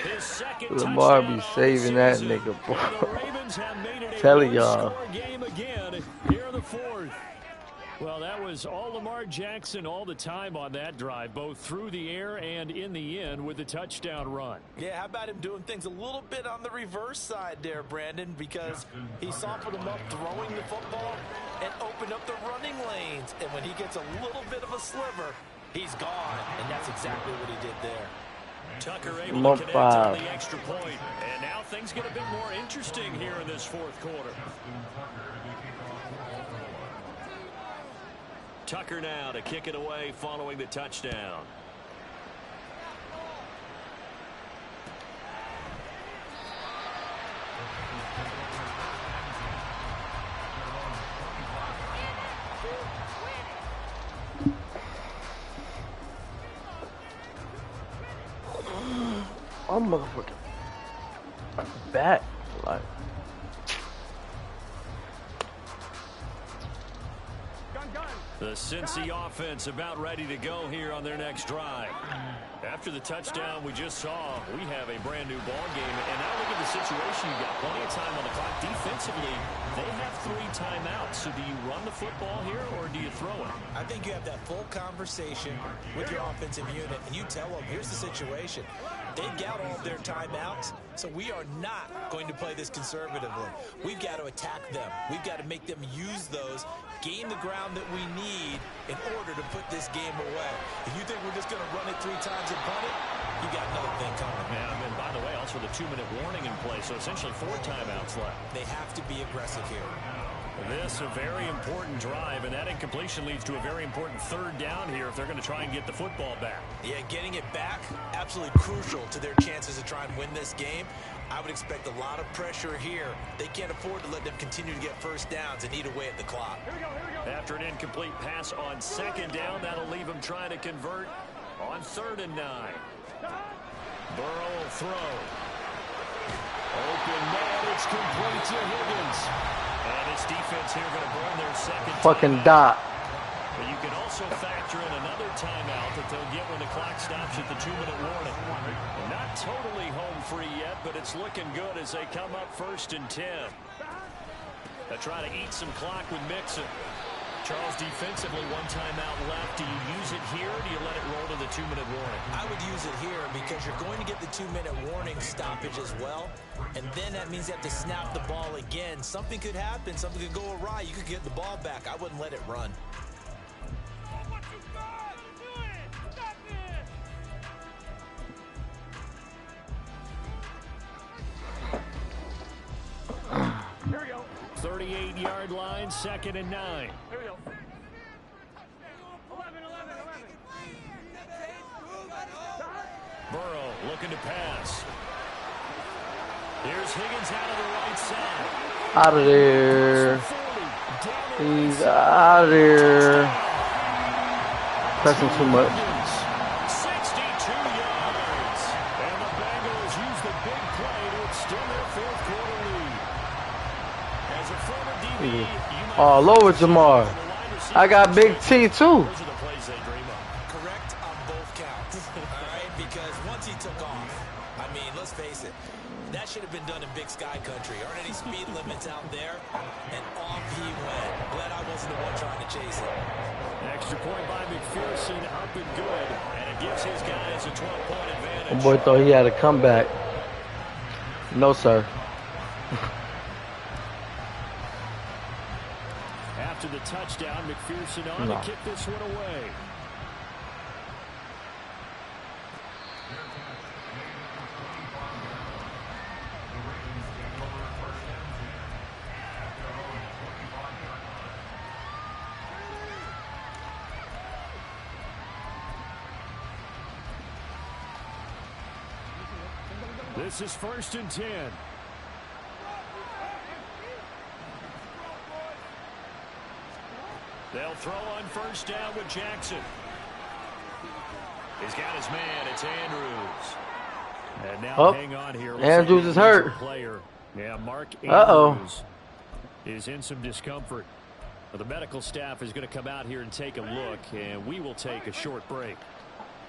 his 2nd Lamar touchdown be all saving that season. nigga, And the boy. Ravens have made it a Telling y'all. one-score game again here in the 4th. Well, that was all Lamar Jackson all the time on that drive, both through the air and in the end with the touchdown run. Yeah, how about him doing things a little bit on the reverse side there, Brandon, because he softened him up throwing the football and opened up the running lanes. And when he gets a little bit of a sliver, he's gone. And that's exactly what he did there. Tucker able to connect 5. on the extra point. And now things get a bit more interesting here in this 4th quarter. Tucker now to kick it away following the touchdown. I'm motherfucking back. Like, The Cincy offense about ready to go here on their next drive. After the touchdown we just saw, we have a brand new ball game. And now look at the situation. You've got plenty of time on the clock. Defensively, they have 3 timeouts. So do you run the football here or do you throw it? I think you have that full conversation with your offensive unit, and you tell them, here's the situation. They've got all of their timeouts, so we are not going to play this conservatively. We've got to attack them. We've got to make them use those, gain the ground that we need in order to put this game away. If you think we're just going to run it 3 times and punt it, you got another thing coming. Yeah, and by the way, also the 2-minute warning in play, so essentially 4 timeouts left. They have to be aggressive here. This a very important drive, and that incompletion leads to a very important 3rd down here if they're going to try and get the football back. Yeah, getting it back, absolutely crucial to their chances to try and win this game. I would expect a lot of pressure here. They can't afford to let them continue to get first downs and eat away at the clock. After an incomplete pass on 2nd down, that'll leave them trying to convert on 3rd and 9. Burrow will throw. Open man, it's complete to Higgins. And his defense here going to burn their 2nd Fucking timeout. dot. But you can also factor in another timeout that they'll get when the clock stops at the 2-minute warning. Not totally home free yet, but it's looking good as they come up 1st and 10. They try to eat some clock with Mixon. Charles, defensively, 1 timeout left. Do you use it here or do you let it roll to the 2-minute warning? I would use it here because you're going to get the 2-minute warning stoppage as well. And then that means you have to snap the ball again. Something could happen. Something could go awry. You could get the ball back. I wouldn't let it run. Here we go. 38-yard line, 2nd and 9. Here we go. 11. Burrow looking to pass. Here's Higgins out of the right side. Out of there. He's out of there. Pressing too much. 62 yards. And the Bengals use the big play to extend their 4th quarter lead. As a former DB, you might All over Jamar. I got Big T too. those are the plays they dream of. Correct on both counts. All right? Because once he took off, I mean, let's face it, that should have been done in Big Sky Country. Aren't any speed limits out there? And off he went. Glad I wasn't the one trying to chase it. Extra point by McPherson, up and good. And it gives his guys a 12-point advantage. My boy thought he had a comeback. No, sir. After the touchdown, McPherson on No. to kick this one away. This is 1st and 10. They'll throw on 1st down with Jackson. He's got his man. It's Andrews. And now Oh, hang on here. Andrews is hurt. Player. Yeah, Mark Uh-oh. Andrews is in some discomfort. Well, the medical staff is going to come out here and take a look, and we will take a short break.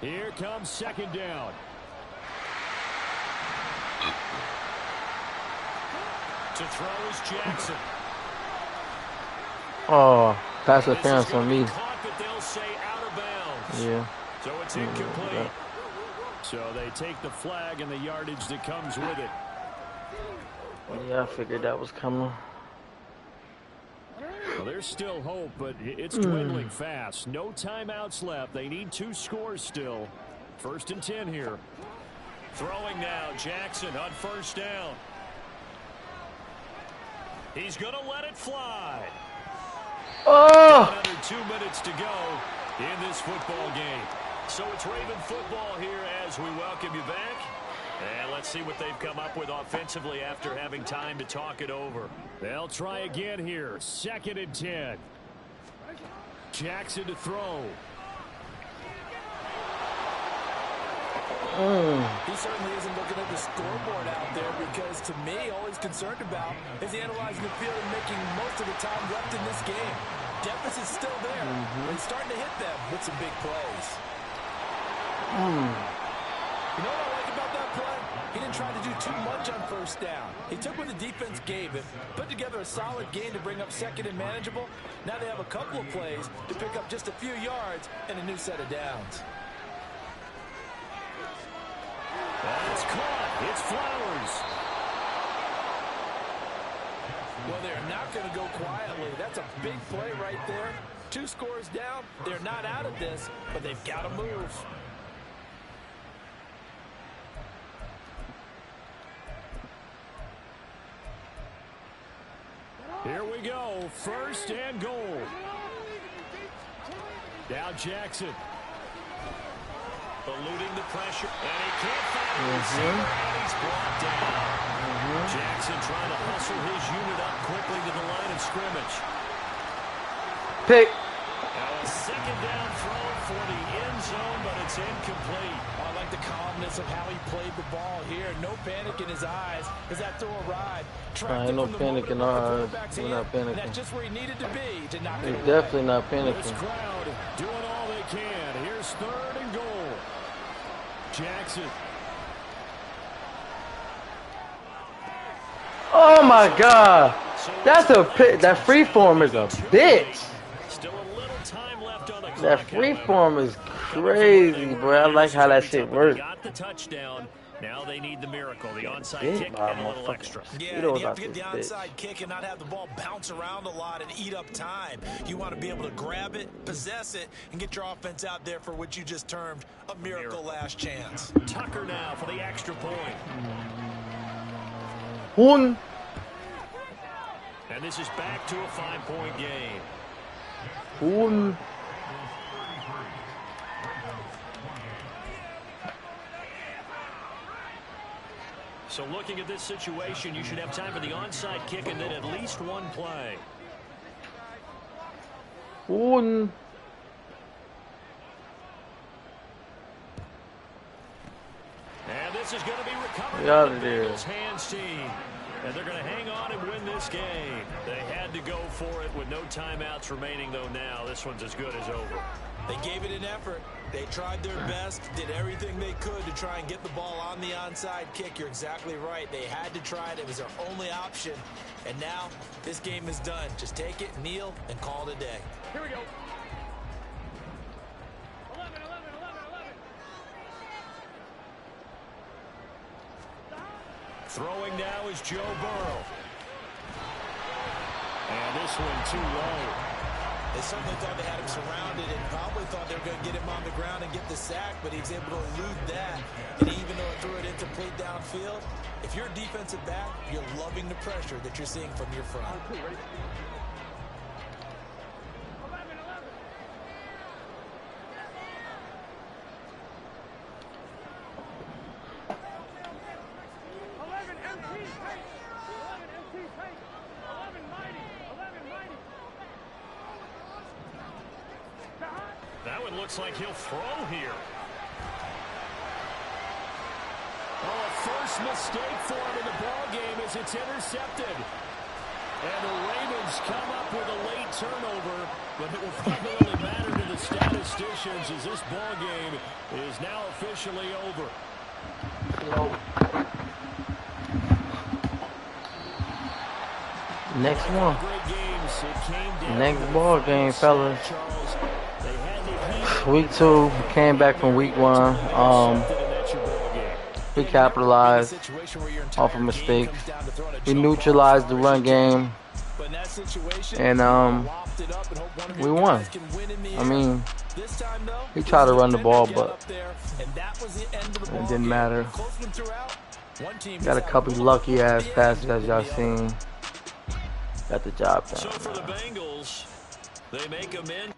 Here comes 2nd down. To throw is Jackson. Oh, pass This is interference gonna on be me. caught, but they'll say out of bounds. Yeah. So it's incomplete. So they take the flag and the yardage that comes with it. Yeah, I figured that was coming. Well, there's still hope, but it's dwindling fast. No timeouts left. They need 2 scores still. 1st and 10 here. Throwing now, Jackson on 1st down. He's going to let it fly. Oh! Another 2 minutes to go in this football game. So it's Raven football here as we welcome you back. And let's see what they've come up with offensively after having time to talk it over. They'll try again here. 2nd and 10. Jackson to throw. He certainly isn't looking at the scoreboard out there because, to me, all he's concerned about is analyzing the field and making most of the time left in this game. deficit's still there. But he's starting to hit them with some big plays. You know what I like about that play? He didn't try to do too much on first down. He took what the defense gave him, put together a solid game to bring up second and manageable. Now they have a couple of plays to pick up just a few yards and a new set of downs. That's caught. It's Flowers. Well, they're not going to go quietly. That's a big play right there. 2 scores down. They're not out of this, but they've got to move. Here we go. First and goal. Now Jackson. Eluding the pressure. And he can't find the receiver. And he's brought down. Jackson trying to hustle his unit up quickly to the line of scrimmage. Pick. Now a second down throw for the end zone, but it's incomplete. I like the calmness of how he played the ball here. No panic in his eyes as that throw arrived. Ain't no panic in our eyes. We're not panicking. That's just where he needed to be to knock it He's away. definitely not This panicking. crowd doing all they can. Here's third and goal. Jackson. Oh my God. That's a pick. That free form is a bitch. Still a little time left on the clock. That free however. form is crazy, bro. I like how that shit works. Got the touchdown. Now they need the miracle. The onside Big kick by and a little motherfucker. extra. Yeah, You know and you have about to get the this bitch. onside kick and not have the ball bounce around a lot and eat up time. You want to be able to grab it, possess it, and get your offense out there for what you just termed a miracle last chance. Tucker now for the extra point. One. And this is back to a 5-point game. One. So looking at this situation, you should have time for the onside kick and then at least one play. One. And this is going to be recovered Get by out the of there. Bengals hands team. And they're going to hang on and win this game. They had to go for it with no timeouts remaining, though now this one's as good as over. They gave it an effort. They tried their best, did everything they could to try and get the ball on the onside kick. You're exactly right. They had to try it. It was their only option. And now this game is done. Just take it, kneel, and call it a day. Here we go. Throwing now is Joe Burrow. And this one too low. They certainly thought they had him surrounded and probably thought they were going to get him on the ground and get the sack, but he was able to elude that. And even though it threw it incomplete downfield, if you're a defensive back, you're loving the pressure that you're seeing from your front. That one looks like he'll throw here. Oh, a first mistake for him in the ball game as it's intercepted. And the Ravens come up with a late turnover, but it will primarily matter to the statisticians as this ball game is now officially over. Next one. Great games. It came down Next to the ball final game, set, fellas. Charles. They had to heat it. Week 2. Came back from week 1. And that's your ball game. We capitalized off a mistake. We neutralized the run game. And we won. I mean, he tried to run the ball, but it didn't matter. Got a couple lucky ass passes as y'all seen. Got the job done. So for the Bengals, they make them in.